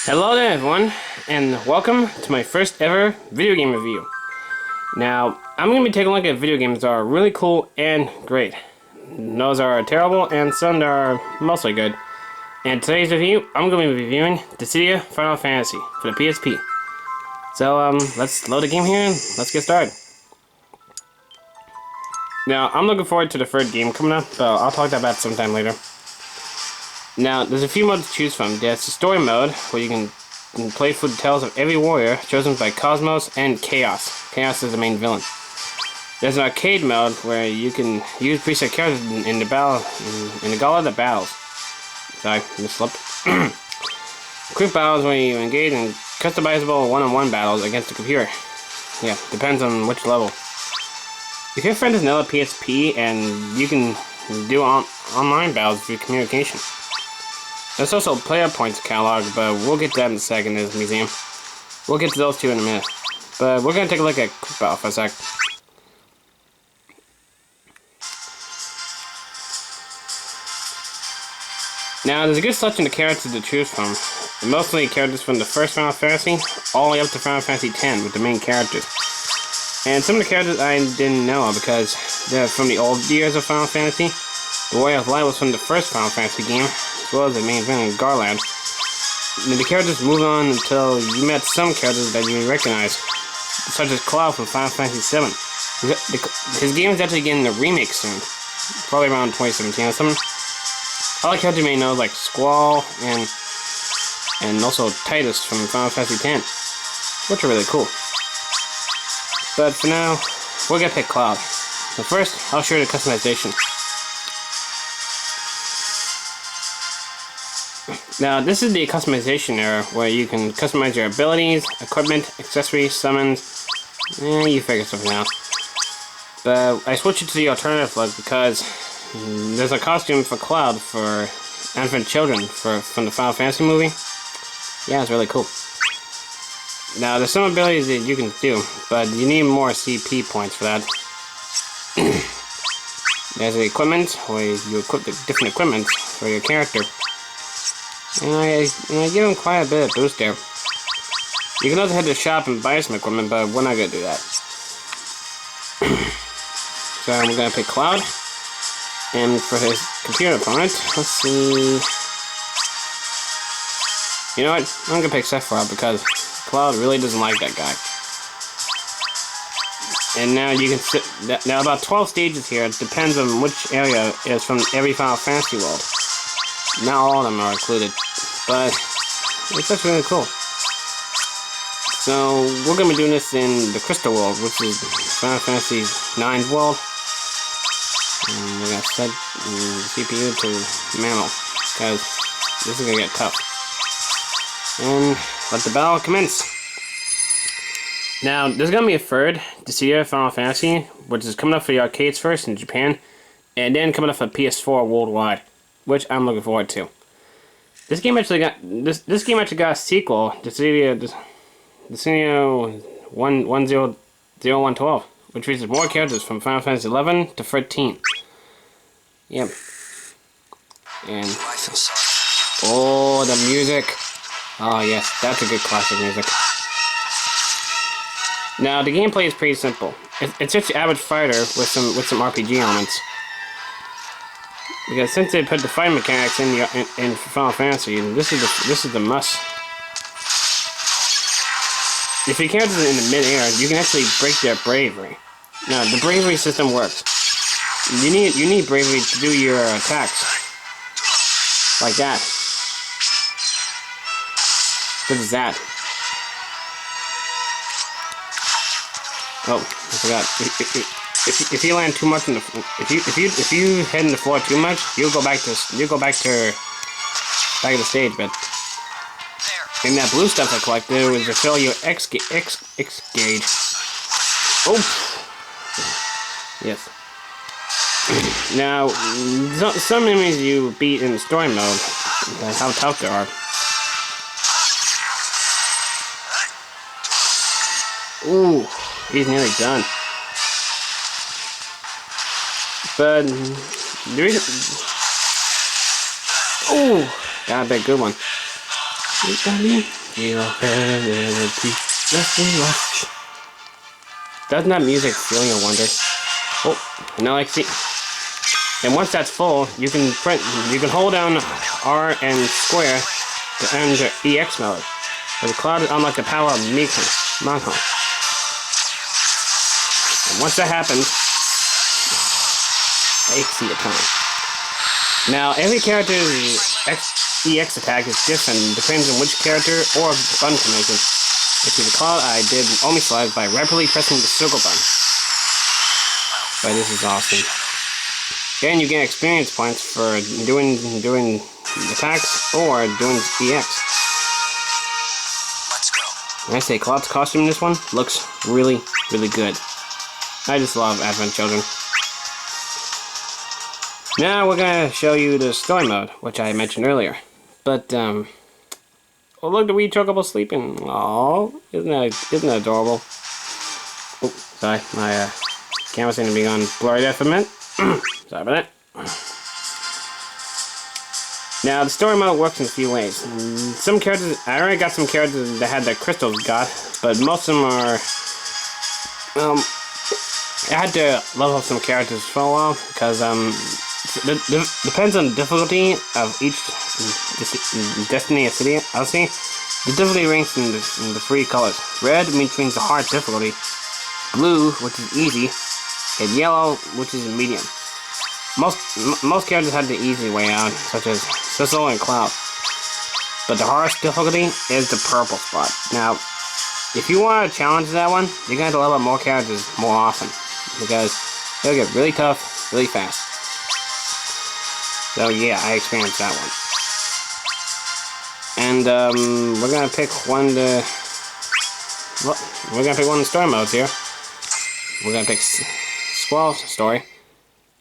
Hello there everyone, and welcome to my first ever video game review. Now, I'm going to be taking a look at video games that are really cool and great. Those are terrible and some that are mostly good. And today's review, I'm going to be reviewing Dissidia Final Fantasy for the PSP. So, let's load the game here and let's get started. Now, I'm looking forward to the third game coming up, but I'll talk about that sometime later. Now, there's a few modes to choose from. There's the story mode, where you can play through the tales of every warrior, chosen by Cosmos and Chaos. Chaos is the main villain. There's an arcade mode, where you can use preset characters in the battle, in the gauntlet of battles. Sorry, misslipped. Quick battles where you engage in customizable one-on-one battles against the computer. Yeah, depends on which level. If your friend has another PSP, and you can do online battles through communication. There's also player points catalog, but we'll get to that in a second in this museum. We'll get to those two in a minute. But we're going to take a look at Quick Battle for a sec. Now, there's a good selection of characters to choose from. Mostly characters from the first Final Fantasy, all the way up to Final Fantasy X with the main characters. And some of the characters I didn't know because they're from the old years of Final Fantasy. The Warrior of Light was from the first Final Fantasy game, as well as the main villain, Garland. And the characters move on until you met some characters that you recognize, such as Cloud from Final Fantasy VII. His game is actually getting a remake soon, probably around 2017 or something. Other characters you may know, like Squall and also Titus from Final Fantasy X, which are really cool. But for now, we're gonna pick Cloud. But first, I'll show you the customization. Now, this is the customization area where you can customize your abilities, equipment, accessories, summons. You figure something out. But I switched it to the alternative look because there's a costume for Cloud for infant children from the Final Fantasy movie. Yeah, it's really cool. Now, there's some abilities that you can do, but you need more CP points for that. There's the equipment, where you equip the different equipment for your character. And I give him quite a bit of boost there. You can also head to the shop and buy some equipment, but we're not going to do that. So we're going to pick Cloud. And for his computer opponent, let's see... You know what? I'm going to pick Sephiroth because Cloud really doesn't like that guy. And now you can sit... Now about 12 stages here. It depends on which area is from every Final Fantasy world. Not all of them are included, but it's actually really cool. So, we're going to be doing this in the Crystal World, which is Final Fantasy IX's world. And we're going to set the CPU to manual, because this is going to get tough. And let the battle commence. Now, there's going to be a third Dissidia Final Fantasy, which is coming up for the arcades first in Japan, and then coming up for PS4 worldwide, which I'm looking forward to. This game actually got a sequel, Dissidia 10112, which features more characters from Final Fantasy 11 to 13. Yep. And oh, the music. Oh yes, that's a good classic music. Now the gameplay is pretty simple. It's just your average fighter with some RPG elements. Because since they put the fighting mechanics in Final Fantasy, this is the must. If your characters are in the mid-air, you can actually break their bravery. Now, the bravery system works. You need bravery to do your attacks. Like that. What is that? Oh, I forgot. If you land too much in the if you head in the floor too much, you'll go back to the stage. But in that blue stuff I collected was to fill your X gauge. Oh, yes. Now, some enemies you beat in the story mode, how tough they are. Ooh, he's nearly done. But the reason... Ooh! Got a big good one. Doesn't that music fill your wonder? Oh, now I see. And once that's full, you can hold down R and square to enter EX mode. But the cloud is unlike the power of Manhole. And once that happens, I see the time. Now, every character's EX attack is different, depends on which character or button combination. If you recall, I did Omi Slides by rapidly pressing the circle button. But this is awesome. And you get experience points for doing attacks or doing EX. Let's go. And I say Cloud's costume in this one looks really, really good. I just love Advent Children. Now we're gonna show you the story mode, which I mentioned earlier. But oh look, the wee chocobo sleeping. Oh, isn't that adorable? Oh, sorry, my camera seemed to be on blurry there for a minute. Sorry about that. Now the story mode works in a few ways. Some characters, I already got some characters that had the crystals got, but most of them are. I had to level up some characters for a while because depends on the difficulty of each Destiny Dissidia. The difficulty ranks in the three colors. Red means the hard difficulty, blue, which is easy, and yellow, which is medium. Most characters had the easy way out, such as Sissel and Cloud. But the hardest difficulty is the purple spot. Now, if you want to challenge that one, you're going to have to level up more characters more often, because they'll get really tough, really fast. So yeah, I experienced that one. And we're gonna pick one to. Well, we're gonna pick one of the story modes here. We're gonna pick Squall's story.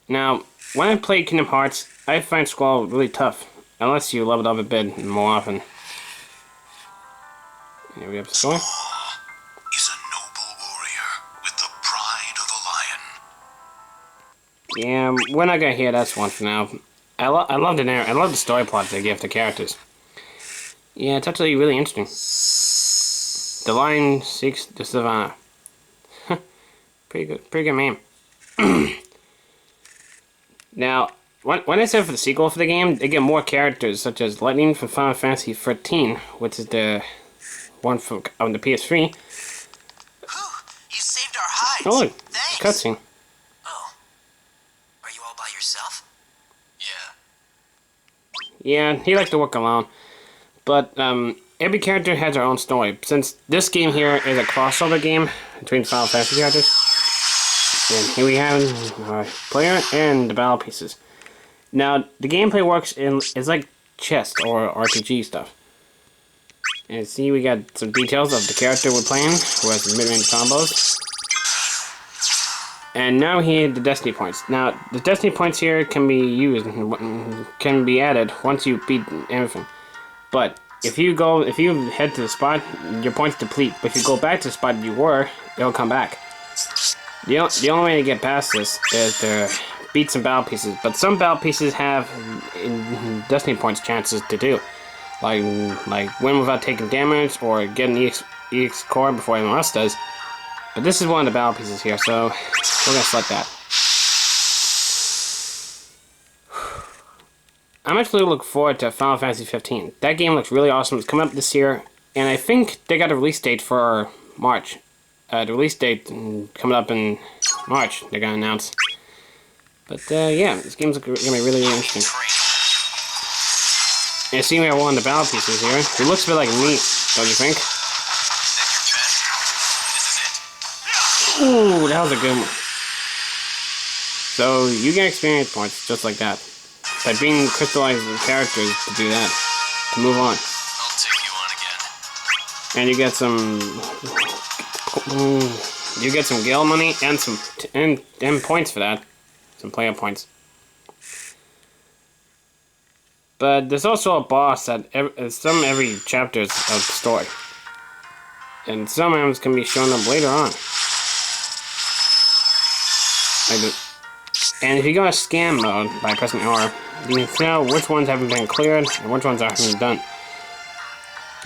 Now, when I play Kingdom Hearts, I find Squall really tough, unless you level up a bit more often. Here we have the story. Is a noble warrior with the pride of the lion. Yeah, we're not gonna hear that one for now. I love the story plot they give the characters. Yeah, it's actually really interesting. The lion seeks the savannah. Pretty good name. Now, when I said for the sequel for the game, they get more characters, such as Lightning from Final Fantasy XIII, which is the one from on the PS3. You saved our hides. Oh look, thanks. cutscene. Oh, are you all by yourself? Yeah. Yeah, he likes to work alone. But every character has their own story. Since this game here is a crossover game between Final Fantasy characters. And here we have our player and the battle pieces. Now, the gameplay works it's like chess or RPG stuff. And see, we got some details of the character we're playing, who has the mid-range combos. And now here the Destiny points. Now, the Destiny points here can be used, can be added once you beat everything. But if you head to the spot, your points deplete. But if you go back to the spot you were, it'll come back. The only way to get past this is to beat some battle pieces. But some battle pieces have Destiny points chances to do, like win without taking damage or get an EX core before anyone else does. But this is one of the battle pieces here, so we're gonna select that. I'm actually looking forward to Final Fantasy 15. That game looks really awesome. It's coming up this year, and I think they got a release date for March. The release date coming up in March, they're gonna announce. But yeah, this game's gonna be really, really interesting. And I see we have one of the battle pieces here. It looks a bit like me, don't you think? Ooh, that was a good one. So you get experience points just like that. By being crystallized characters to do that. To move on. I'll take you on again. And you get some guild money and some and points for that. Some player points. But there's also a boss at every chapters of the story. And some items can be shown up later on. And if you go to scan mode by pressing R, you can tell which ones haven't been cleared and which ones haven't been done.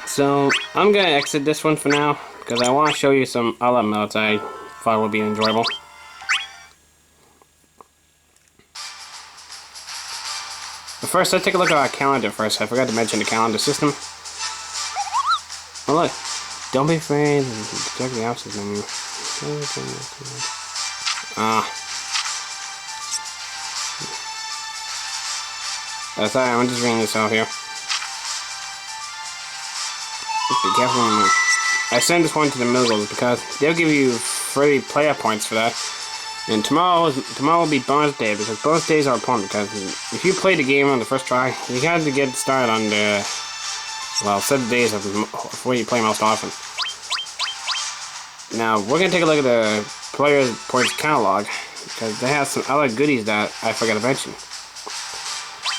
So, I'm gonna exit this one for now, because I want to show you some other modes I thought would be enjoyable. But first, let's take a look at our calendar first. I forgot to mention the calendar system. Oh look, don't be afraid, check the options menu. Sorry, I'm just reading this out here. Just be careful when you... I send this one to the Milgos because they'll give you free player points for that. And tomorrow will be bonus day, because bonus days are important, because if you play the game on the first try, you have to get started on the, well, 7 days of where you play most often. Now, we're going to take a look at the player points catalog, because they have some other goodies that I forgot to mention.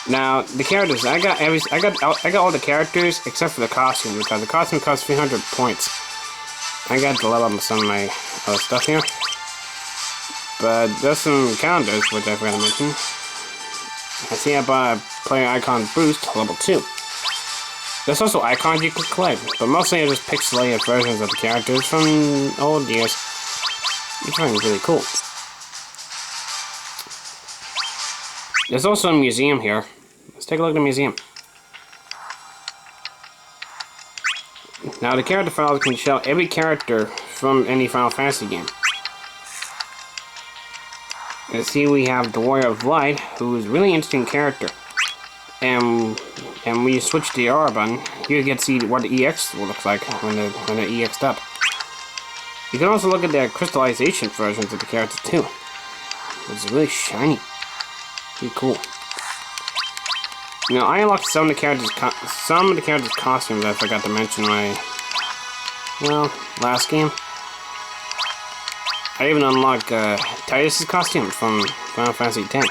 Now, the characters, I got all the characters except for the costume, because the costume costs 300 points. I got to level up some of my other stuff here. But there's some calendars, which I forgot to mention. I see I bought a player icon boost, level 2. There's also icons you can collect, but mostly are just pixelated versions of the characters from old years. Which I find really cool. There's also a museum here. Let's take a look at the museum. Now the character files can show every character from any Final Fantasy game. Let's see, we have the Warrior of Light, who is a really interesting character. And when you switch the R button, you get to see what the EX looks like when they're EX'd up. You can also look at the crystallization versions of the character too. It's really shiny. Pretty cool. Now I unlocked some of the characters' costumes I forgot to mention in my, well, last game. I even unlocked Titus's costume from Final Fantasy X.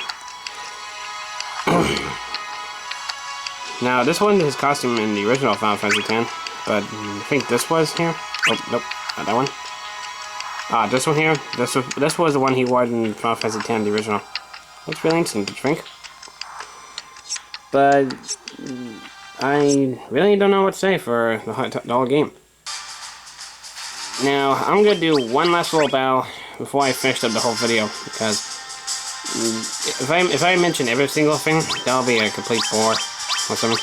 Now, this wasn't his costume in the original Final Fantasy X, but I think this was here. Oh, nope, not that one. This one here. This was the one he wore in Final Fantasy X, the original. Looks really interesting, don't you think? But I really don't know what to say for the whole game. Now, I'm going to do one last little battle before I finish up the whole video, because if I mention every single thing, that'll be a complete bore or something.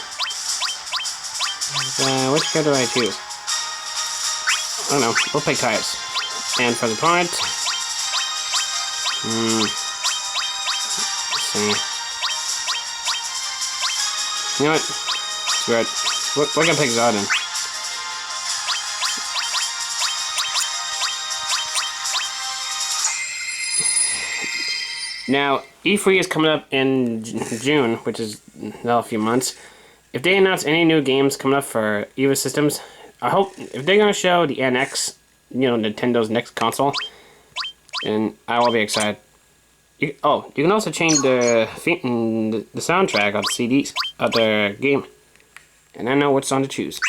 Which character do I choose? I don't know, we'll pick Titus. And for the opponent, let's see. You know what? Screw it. We're going to pick Zardin. Now, E3 is coming up in June, which is now a few months. If they announce any new games coming up for EVA systems, I hope, if they're going to show the NX, you know, Nintendo's next console, then I will be excited. You can also change the soundtrack of the CDs of the game. And I know what song to choose.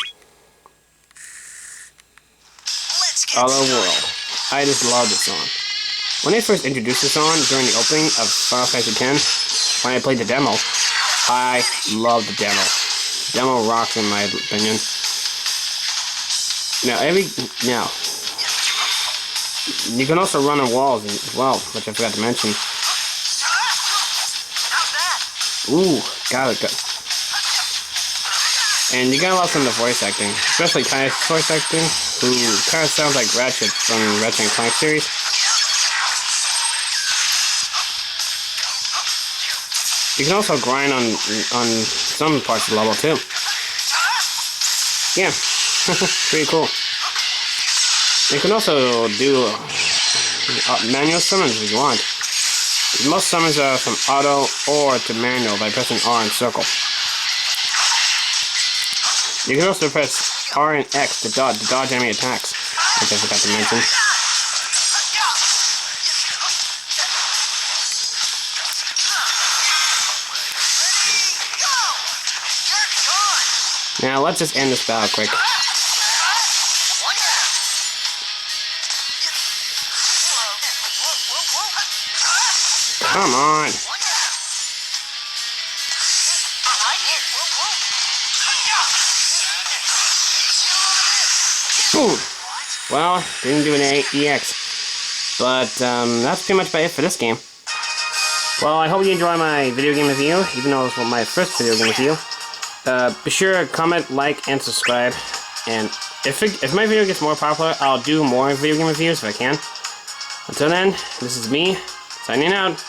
Other World. I just love this song. When they first introduced the song during the opening of Final Fantasy X, when I played the demo, I loved the demo. The demo rocks in my opinion. Now you can also run on walls as well, which I forgot to mention. Ooh, got it. And you gotta love some of the voice acting, especially Titus' voice acting, who kind of sounds like Ratchet from Ratchet & Clank series. You can also grind on some parts of the level too. Yeah, pretty cool. You can also do manual summons if you want. Most summons are from auto or to manual by pressing R and circle. You can also press R and X to dodge enemy attacks, which I forgot to mention. Now let's just end this battle quick. Come on. Boom! Well, didn't do an EX. But, that's pretty much about it for this game. Well, I hope you enjoy my video game review, even though it was my first video game review. Be sure to comment, like, and subscribe. And if my video gets more popular, I'll do more video game reviews if I can. Until then, this is me, signing out.